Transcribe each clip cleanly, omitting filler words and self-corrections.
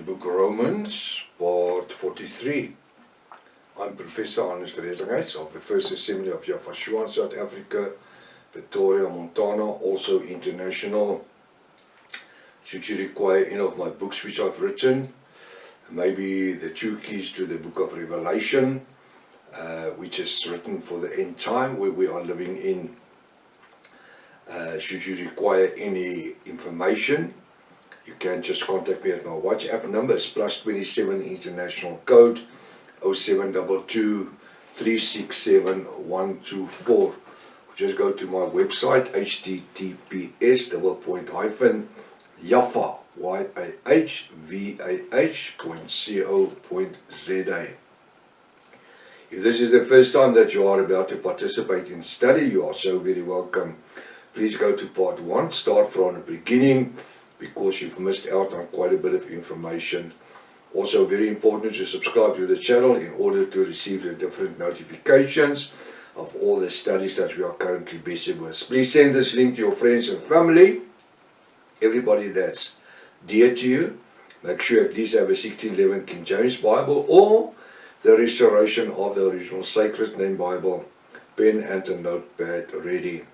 book Romans, part 43. I'm Professor Hannes Redinghuis of the First Assembly of Yafashua in South Africa, Victoria, Montana, also international. Should you require any of my books which I've written, maybe the 2 keys to the book of Revelation, which is written for the end time where we are living in. Should you require any information, you can just contact me at my WhatsApp number. It's +27 international code 0722 367 124. Just go to my website https://yafah.co.za. If this is the first time that you are about to participate in study, you are so very welcome. Please go to part 1, start from the beginning, because you've missed out on quite a bit of information. Also very important to subscribe to the channel in order to receive the different notifications of all the studies that we are currently busy with. Please send this link to your friends and family, everybody that's dear to you. Make sure at least have a 1611 King James Bible or the Restoration of the Original Sacred Name Bible, pen and a notepad ready.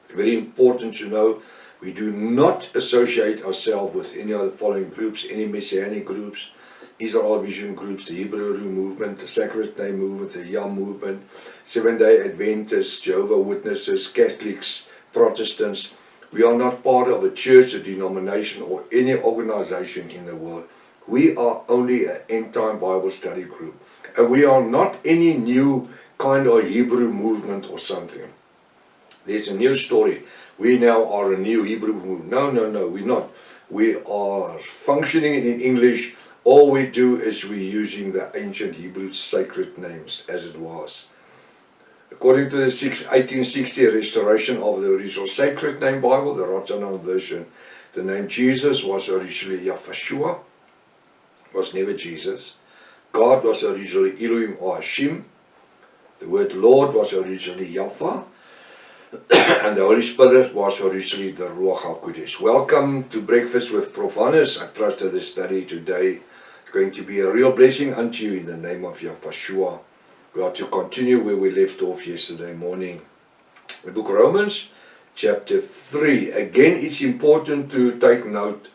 Very important to know, we do not associate ourselves with any of the following groups: any Messianic groups, Israel Vision groups, the Hebrew movement, the Sacred Name movement, the Yam movement, Seventh-day Adventists, Jehovah's Witnesses, Catholics, Protestants. We are not part of a church, a denomination, or any organization in the world. We are only an end-time Bible study group. And we are not any new kind of Hebrew movement or something. There's a new story. We now are a new Hebrew movement. No, we're not. We are functioning in English. All we do is we're using the ancient Hebrew sacred names as it was. According to the 1860 restoration of the original Sacred Name Bible, the Rotterdam version, the name Jesus was originally Yafashua, was never Jesus. God was originally Elohim or Hashim. The word Lord was originally Yafa. And the Holy Spirit was originally the Ruach HaKodesh. Welcome to Breakfast with Prof. Hannes. I trust that the study today is going to be a real blessing unto you in the name of Yafashua. We are to continue where we left off yesterday morning. The book Romans, chapter 3. Again, it's important to take note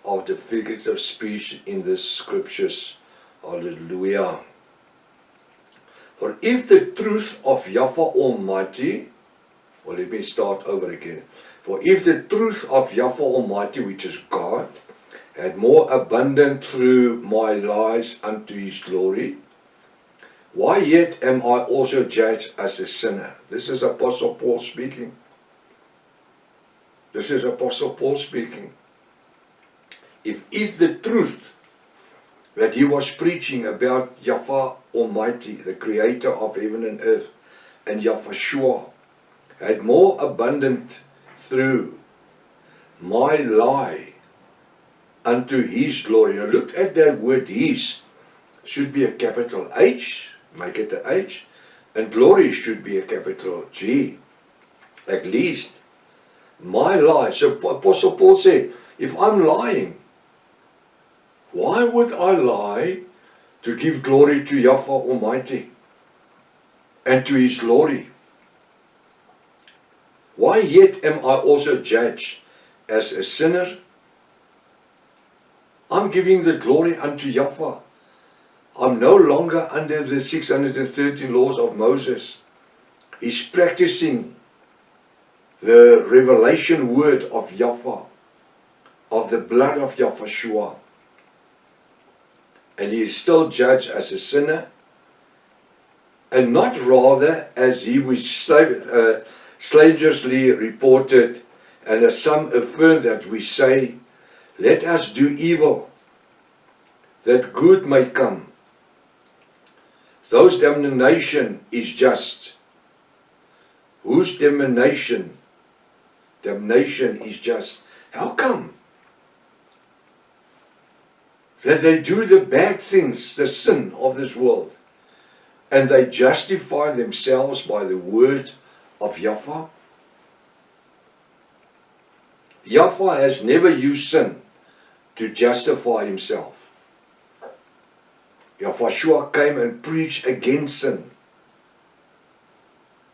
of the figurative speech in the scriptures. Hallelujah. For if the truth of Yahweh Almighty, well, let me start over again. For if the truth of Yahweh Almighty, which is God, had more abundant through my lies unto his glory, why yet am I also judged as a sinner? This is Apostle Paul speaking. This is Apostle Paul speaking. If the truth that he was preaching about Yahweh Almighty, the creator of heaven and earth, and Yafashua, had more abundant through my lie unto his glory. Now look at that word his. Should be a capital H, make it a H, and glory should be a capital G. At least my lie. So Apostle Paul said, if I'm lying, why would I lie to give glory to Yahweh Almighty and to his glory? Why yet am I also judged as a sinner? I'm giving the glory unto Yahweh. I'm no longer under the 613 laws of Moses. He's practicing the revelation word of Yahweh, of the blood of Yafashua. And he is still judged as a sinner, and not rather as he was slanderously reported, and as some affirm that we say, let us do evil, that good may come. Those damnation is just. Whose damnation? Damnation is just. How come? That they do the bad things, the sin of this world, and they justify themselves by the word of Yahweh. Yahweh has never used sin to justify himself. Yahweh came and preached against sin.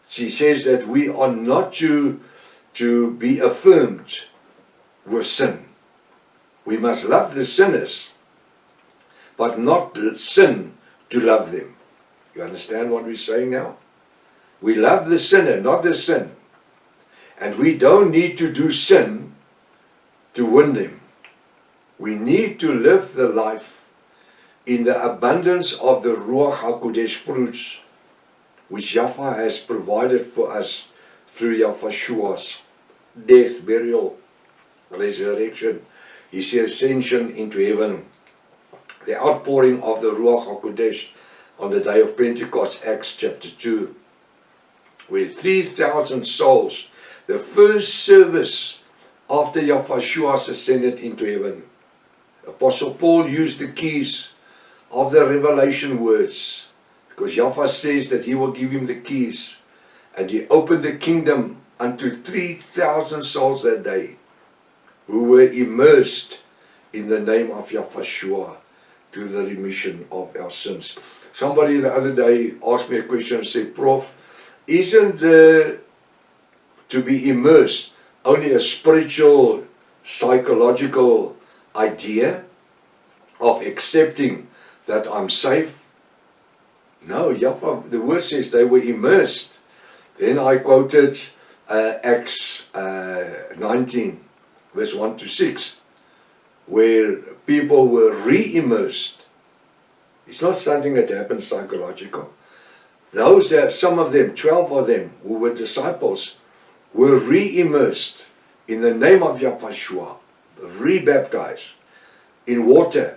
She says that we are not to be affirmed with sin. We must love the sinners, but not sin to love them. You understand what we're saying now? We love the sinner, not the sin. And we don't need to do sin to win them. We need to live the life in the abundance of the Ruach HaKodesh fruits, which Yahweh has provided for us through Yahweh's death, burial, resurrection, His ascension into heaven, the outpouring of the Ruach HaKodesh on the day of Pentecost, Acts chapter 2, where 3,000 souls, the first service after Yahweh ascended into heaven. Apostle Paul used the keys of the revelation words, because Yahweh says that He will give him the keys, and He opened the kingdom unto 3,000 souls that day, who were immersed in the name of Yahweh to the remission of our sins. Somebody the other day asked me a question and said, Prof, isn't to be immersed only a spiritual, psychological idea of accepting that I'm safe? No, Yahweh, the word says they were immersed. Then I quoted Acts 19, verse 1 to 6, where people were re-immersed. It's not something that happens psychological. Those that, some of them, 12 of them, who were disciples, were re-immersed in the name of Yahweh, re-baptized in water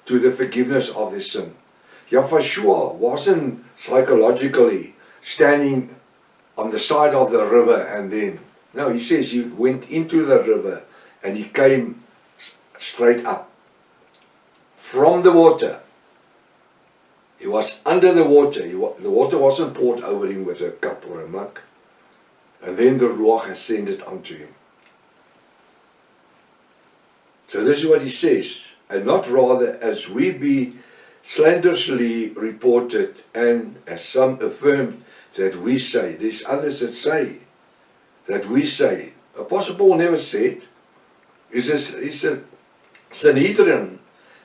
to the forgiveness of their sin. Yahweh wasn't psychologically standing on the side of the river and then, no, He says He went into the river and He came straight up from the water. He was under the water. The water wasn't poured over Him with a cup or a mug. And then the Ruach ascended unto Him. So this is what He says. And not rather as we be slanderously reported, and as some affirmed that we say. There's others that say that we say. Apostle Paul never said. It's a Sanhedrin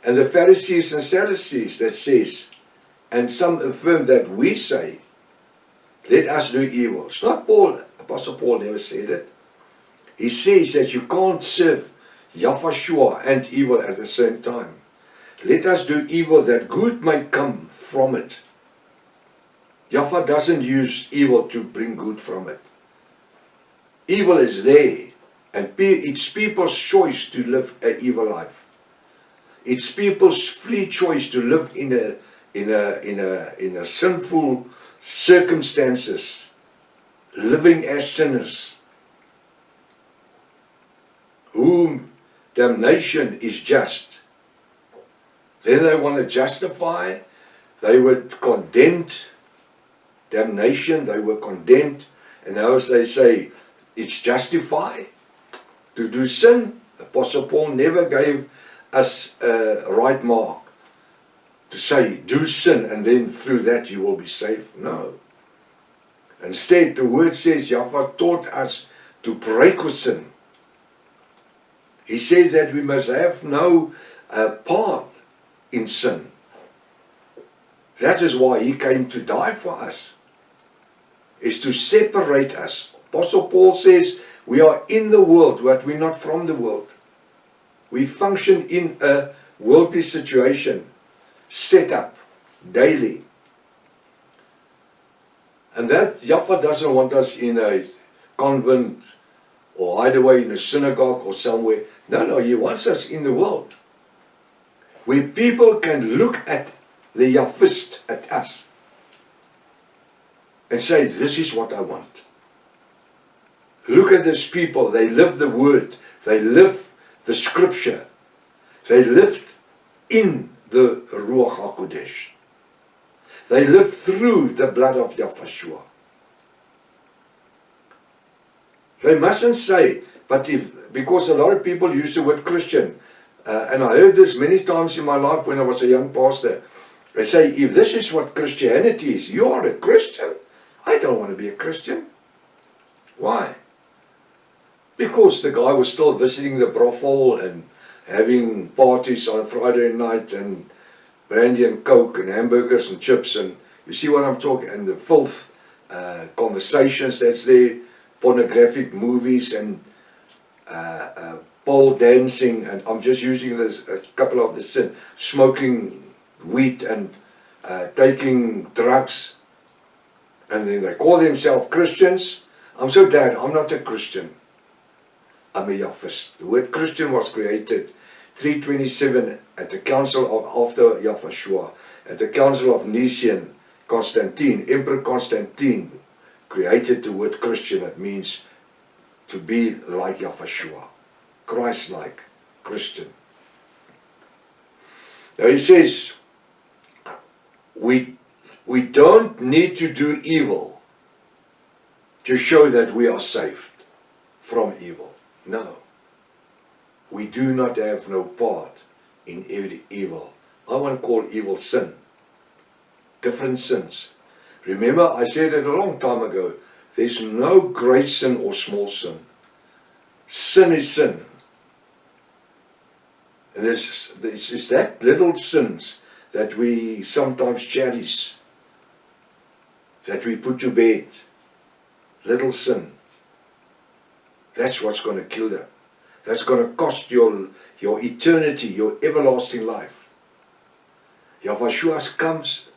and the Pharisees and Sadducees that says, and some affirm that we say, let us do evil. It's not Paul. Apostle Paul never said it. He says that you can't serve Yahweh and evil at the same time. Let us do evil that good may come from it. Yahweh doesn't use evil to bring good from it. Evil is there, and it's people's choice to live an evil life. It's people's free choice to live in a sinful circumstances, living as sinners, whom damnation is just. Then they want to justify. They were condemned. Damnation, they were condemned. And now as they say, it's justified to do sin. Apostle Paul never gave us a right mark to say, do sin, and then through that you will be saved. No. Instead, the word says, Yahweh taught us to break with sin. He said that we must have no part in sin. That is why He came to die for us, is to separate us. Apostle Paul says, we are in the world, but we're not from the world. We function in a worldly situation, set up daily. And that Yahweh doesn't want us in a convent or hideaway in a synagogue or somewhere. No, He wants us in the world, where people can look at the Yahwist, at us, and say, this is what I want. Look at these people. They live the word. They live the scripture. They lived in the Ruach HaKodesh. They live through the blood of Yahweh. They mustn't say, but because a lot of people use the word Christian, and I heard this many times in my life when I was a young pastor, They say, if this is what Christianity is, you are a Christian. I don't want to be a Christian. Why? Because the guy was still visiting the brothel and having parties on a Friday night and brandy and coke and hamburgers and chips, and you see what I'm talking, and the filth, conversations that's there, pornographic movies and pole dancing, and I'm just using this a couple of the sin, smoking weed and taking drugs, and then they call themselves Christians. I'm so glad I'm not a Christian. I'm a Yahwist. The word Christian was created 327 at the council of, after Yahweh, at the council of Nicene. Constantine, Emperor Constantine, created the word Christian. It means to be like Yahweh, Christ-like, Christian. Now he says, we don't need to do evil to show that we are saved from evil. No. We do not have no part in every evil. I want to call evil sin. Different sins. Remember, I said it a long time ago, there's no great sin or small sin. Sin is sin. And it's that little sins that we sometimes cherish, that we put to bed. Little sin. That's what's going to kill them. That's going to cost your eternity, your everlasting life. Yahweh comes.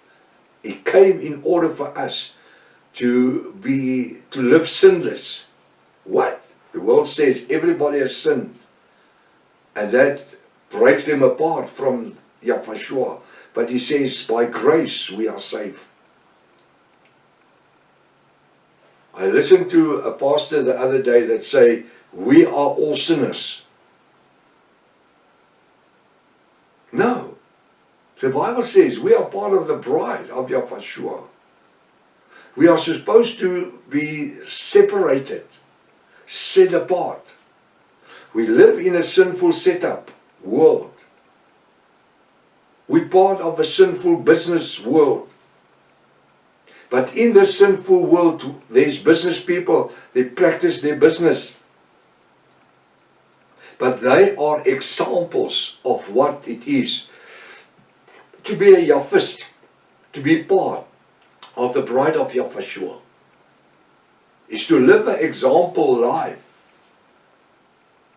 He came in order for us to live sinless. What? The world says everybody has sinned, and that breaks them apart from Yahweh. But he says, by grace we are saved. I listened to a pastor the other day that say, we are all sinners. No. The Bible says we are part of the bride of Yahweh. We are supposed to be separated, set apart. We live in a sinful setup world. We're part of a sinful business world. But in this sinful world, there's business people, they practice their business. But they are examples of what it is to be a Yahwist, to be part of the bride of Yahweh, is to live an example life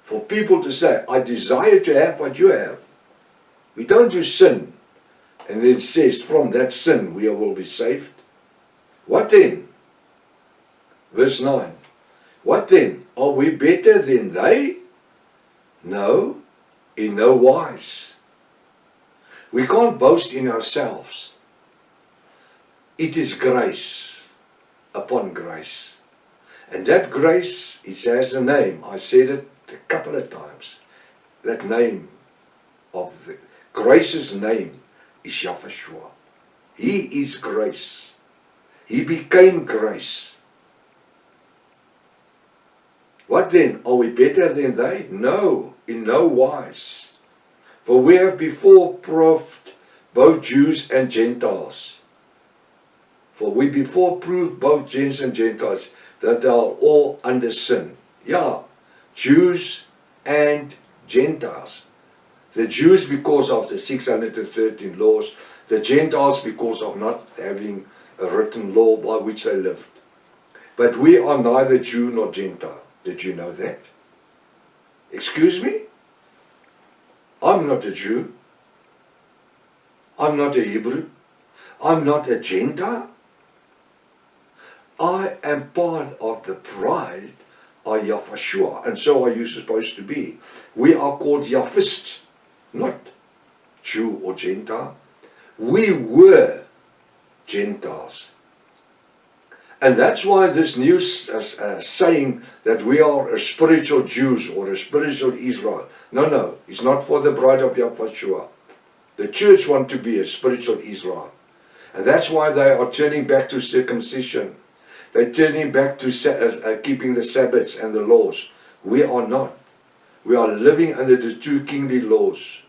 for people to say, I desire to have what you have. We don't do sin, and it says from that sin we will be saved. What then? Verse 9. What then? Are we better than they? No, in no wise. We can't boast in ourselves. It is grace upon grace. And that grace, it has a name. I said it a couple of times. That name of the grace's name is Yahweh. He is grace. He became grace. What then? Are we better than they? No, in no wise. For we have before proved both Jews and Gentiles. For we before proved both Jews and Gentiles that they are all under sin. Yeah, Jews and Gentiles. The Jews because of the 613 laws. The Gentiles because of not having a written law by which they lived. But we are neither Jew nor Gentile. Did you know that? Excuse me? I'm not a Jew. I'm not a Hebrew. I'm not a Gentile. I am part of the bride of Yahweh, and so are you supposed to be. We are called Yahwist, not Jew or Gentile. We were Gentiles. And that's why this new saying that we are a spiritual Jews or a spiritual Israel. No, it's not for the bride of Yahweh. The church want to be a spiritual Israel. And that's why they are turning back to circumcision. They're turning back to keeping the Sabbaths and the laws. We are not. We are living under the two kingly laws.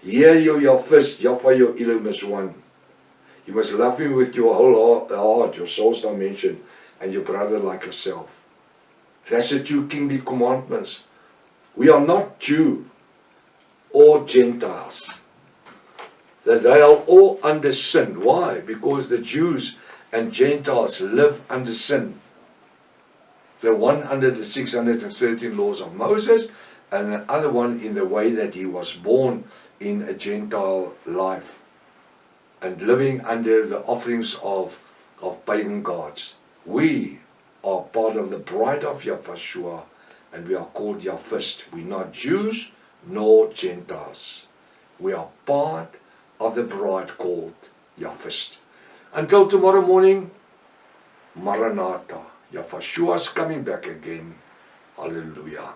Hear your first, Yahweh your Elohim is one. You must love him with your whole heart, your soul's dimension, and your brother like yourself. That's the two kingly commandments. We are not Jew or Gentiles. That they are all under sin. Why? Because the Jews and Gentiles live under sin. The one under the 613 laws of Moses, and the other one in the way that he was born in a Gentile life and living under the offerings of pagan gods. We are part of the bride of Yahushua, and we are called Yahvist. We're not Jews nor Gentiles. We are part of the bride called Yahvist. Until tomorrow morning, Maranatha. Yahushua is coming back again. Hallelujah.